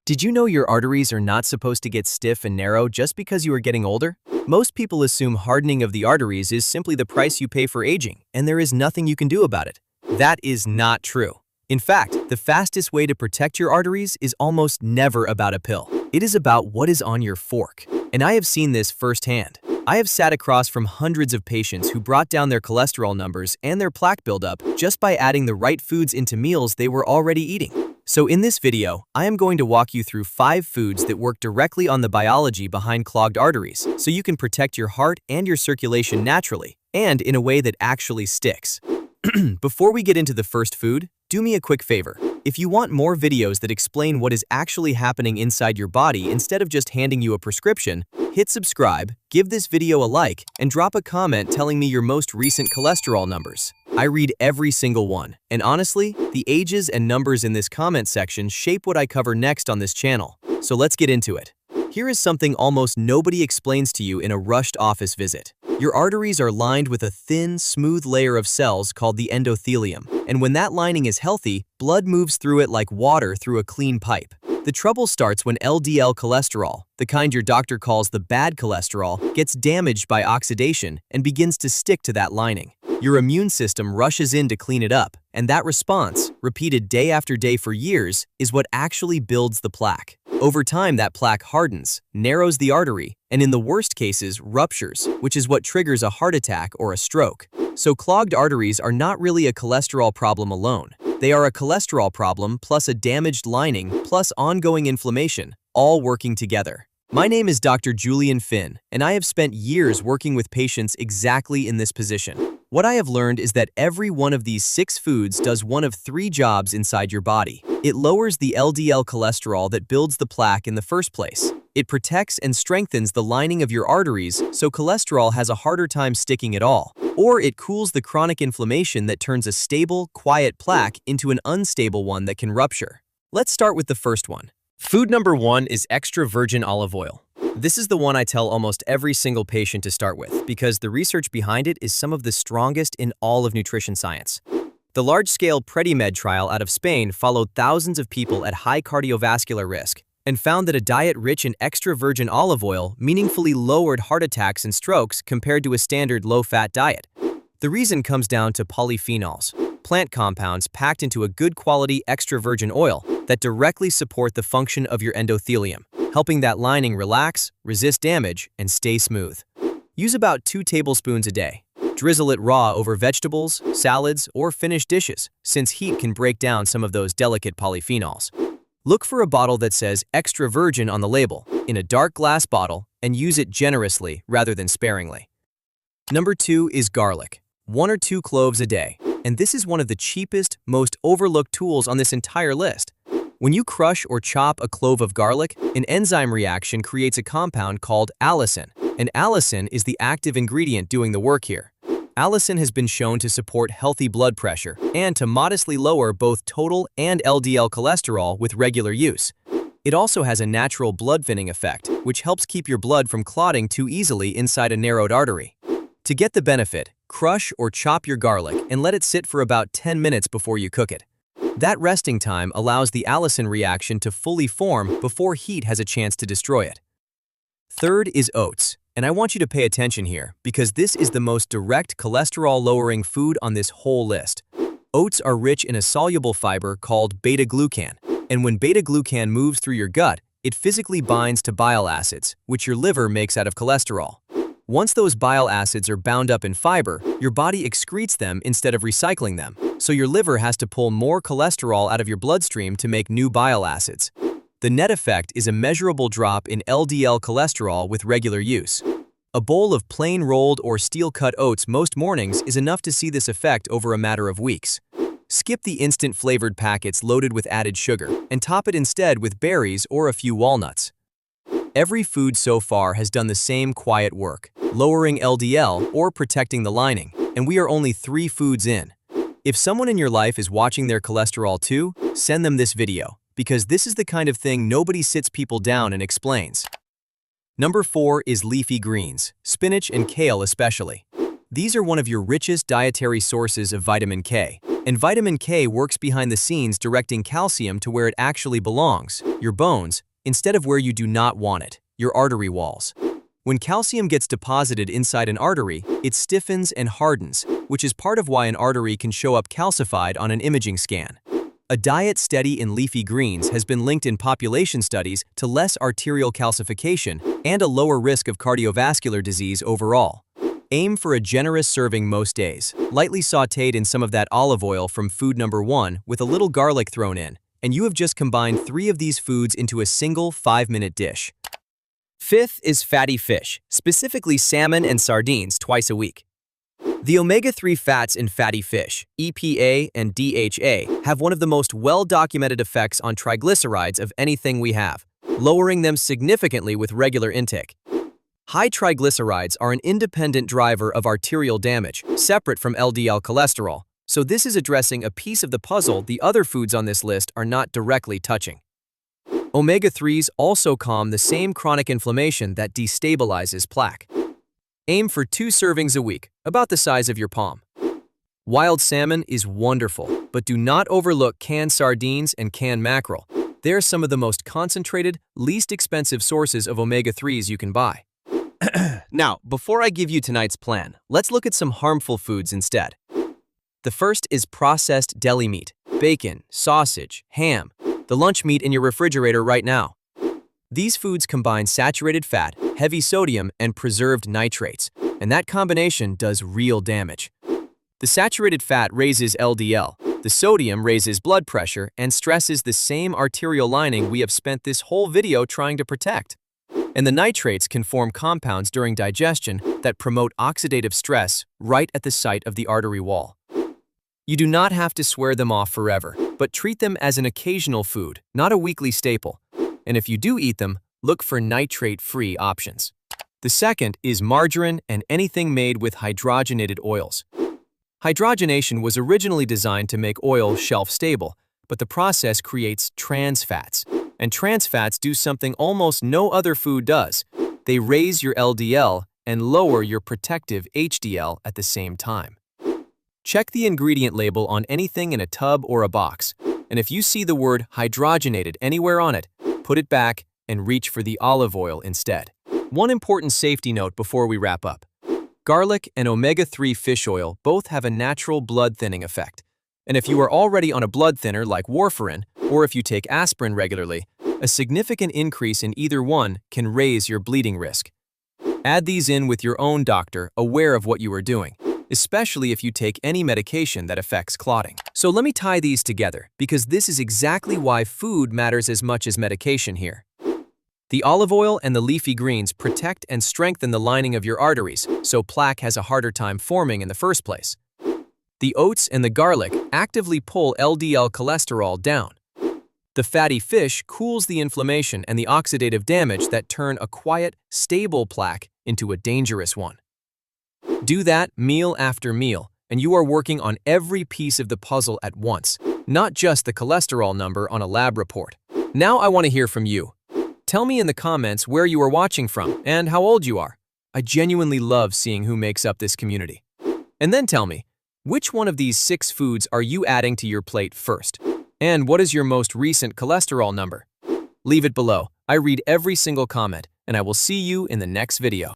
Did you know your arteries are not supposed to get stiff and narrow just because you are getting older? Most people assume hardening of the arteries is simply the price you pay for aging, and there is nothing you can do about it. That is not true. In fact, the fastest way to protect your arteries is almost never about a pill. It is about what is on your fork. And I have seen this firsthand. I have sat across from hundreds of patients who brought down their cholesterol numbers and their plaque buildup just by adding the right foods into meals they were already eating. So in this video, I am going to walk you through 5 foods that work directly on the biology behind clogged arteries, so you can protect your heart and your circulation naturally, and in a way that actually sticks. Before we get into the first food, do me a quick favor. If you want more videos that explain what is actually happening inside your body instead of just handing you a prescription, hit subscribe, give this video a like, and drop a comment telling me your most recent cholesterol numbers. I read every single one, and honestly, the ages and numbers in this comment section shape what I cover next on this channel. So let's get into it. Here is something almost nobody explains to you in a rushed office visit. Your arteries are lined with a thin, smooth layer of cells called the endothelium, and when that lining is healthy, blood moves through it like water through a clean pipe. The trouble starts when LDL cholesterol, the kind your doctor calls the bad cholesterol, gets damaged by oxidation and begins to stick to that lining. Your immune system rushes in to clean it up, and that response, repeated day after day for years, is what actually builds the plaque. Over time, that plaque hardens, narrows the artery, and in the worst cases, ruptures, which is what triggers a heart attack or a stroke. So clogged arteries are not really a cholesterol problem alone. They are a cholesterol problem plus a damaged lining plus ongoing inflammation, all working together. My name is Dr. Julien Finn, and I have spent years working with patients exactly in this position. What I have learned is that every one of these 6 foods does one of 3 jobs inside your body. It lowers the LDL cholesterol that builds the plaque in the first place. It protects and strengthens the lining of your arteries so cholesterol has a harder time sticking at all. Or it cools the chronic inflammation that turns a stable, quiet plaque into an unstable one that can rupture. Let's start with the first one. Food number 1 is extra virgin olive oil. This is the one I tell almost every single patient to start with because the research behind it is some of the strongest in all of nutrition science. The large-scale PREDIMED trial out of Spain followed thousands of people at high cardiovascular risk and found that a diet rich in extra virgin olive oil meaningfully lowered heart attacks and strokes compared to a standard low-fat diet. The reason comes down to polyphenols, plant compounds packed into a good quality extra virgin oil that directly support the function of your endothelium, helping that lining relax, resist damage, and stay smooth. Use about 2 tablespoons a day. Drizzle it raw over vegetables, salads, or finished dishes, since heat can break down some of those delicate polyphenols. Look for a bottle that says extra virgin on the label, in a dark glass bottle, and use it generously rather than sparingly. Number 2 is garlic. 1 or 2 cloves a day. And this is one of the cheapest, most overlooked tools on this entire list. When you crush or chop a clove of garlic, an enzyme reaction creates a compound called allicin, and allicin is the active ingredient doing the work here. Allicin has been shown to support healthy blood pressure and to modestly lower both total and LDL cholesterol with regular use. It also has a natural blood thinning effect, which helps keep your blood from clotting too easily inside a narrowed artery. To get the benefit, crush or chop your garlic and let it sit for about 10 minutes before you cook it. That resting time allows the allicin reaction to fully form before heat has a chance to destroy it. Third is oats, and I want you to pay attention here because this is the most direct cholesterol-lowering food on this whole list. Oats are rich in a soluble fiber called beta-glucan, and when beta-glucan moves through your gut, it physically binds to bile acids, which your liver makes out of cholesterol. Once those bile acids are bound up in fiber, your body excretes them instead of recycling them, so your liver has to pull more cholesterol out of your bloodstream to make new bile acids. The net effect is a measurable drop in LDL cholesterol with regular use. A bowl of plain rolled or steel-cut oats most mornings is enough to see this effect over a matter of weeks. Skip the instant flavored packets loaded with added sugar and top it instead with berries or a few walnuts. Every food so far has done the same quiet work, lowering LDL or protecting the lining, and we are only 3 foods in. If someone in your life is watching their cholesterol too, send them this video, because this is the kind of thing nobody sits people down and explains. Number 4 is leafy greens, spinach and kale especially. These are one of your richest dietary sources of vitamin K, and vitamin K works behind the scenes directing calcium to where it actually belongs, your bones, instead of where you do not want it, your artery walls. When calcium gets deposited inside an artery, it stiffens and hardens, which is part of why an artery can show up calcified on an imaging scan. A diet steady in leafy greens has been linked in population studies to less arterial calcification and a lower risk of cardiovascular disease overall. Aim for a generous serving most days, lightly sautéed in some of that olive oil from food number 1 with a little garlic thrown in, and you have just combined 3 of these foods into a single 5-minute dish. Fifth is fatty fish, specifically salmon and sardines, twice a week. The omega-3 fats in fatty fish, EPA and DHA, have one of the most well-documented effects on triglycerides of anything we have, lowering them significantly with regular intake. High triglycerides are an independent driver of arterial damage, separate from LDL cholesterol, so this is addressing a piece of the puzzle the other foods on this list are not directly touching. Omega-3s also calm the same chronic inflammation that destabilizes plaque. Aim for 2 servings a week, about the size of your palm. Wild salmon is wonderful, but do not overlook canned sardines and canned mackerel. They are some of the most concentrated, least expensive sources of omega-3s you can buy. Now, before I give you tonight's plan, let's look at some harmful foods instead. The first is processed deli meat, bacon, sausage, ham, the lunch meat in your refrigerator right now. These foods combine saturated fat, heavy sodium, and preserved nitrates, and that combination does real damage. The saturated fat raises LDL, the sodium raises blood pressure and stresses the same arterial lining we have spent this whole video trying to protect. And the nitrates can form compounds during digestion that promote oxidative stress right at the site of the artery wall. You do not have to swear them off forever, but treat them as an occasional food, not a weekly staple. And if you do eat them, look for nitrate-free options. The second is margarine and anything made with hydrogenated oils. Hydrogenation was originally designed to make oil shelf-stable, but the process creates trans fats. And trans fats do something almost no other food does. They raise your LDL and lower your protective HDL at the same time. Check the ingredient label on anything in a tub or a box, and if you see the word hydrogenated anywhere on it, put it back and reach for the olive oil instead. One important safety note before we wrap up. Garlic and omega-3 fish oil both have a natural blood thinning effect. And if you are already on a blood thinner like warfarin, or if you take aspirin regularly, a significant increase in either one can raise your bleeding risk. Add these in with your own doctor aware of what you are doing, especially if you take any medication that affects clotting. So let me tie these together, because this is exactly why food matters as much as medication here. The olive oil and the leafy greens protect and strengthen the lining of your arteries, so plaque has a harder time forming in the first place. The oats and the garlic actively pull LDL cholesterol down. The fatty fish cools the inflammation and the oxidative damage that turn a quiet, stable plaque into a dangerous one. Do that meal after meal, and you are working on every piece of the puzzle at once, not just the cholesterol number on a lab report. Now I want to hear from you. Tell me in the comments where you are watching from and how old you are. I genuinely love seeing who makes up this community. And then tell me, which one of these 6 foods are you adding to your plate first? And what is your most recent cholesterol number? Leave it below. I read every single comment, and I will see you in the next video.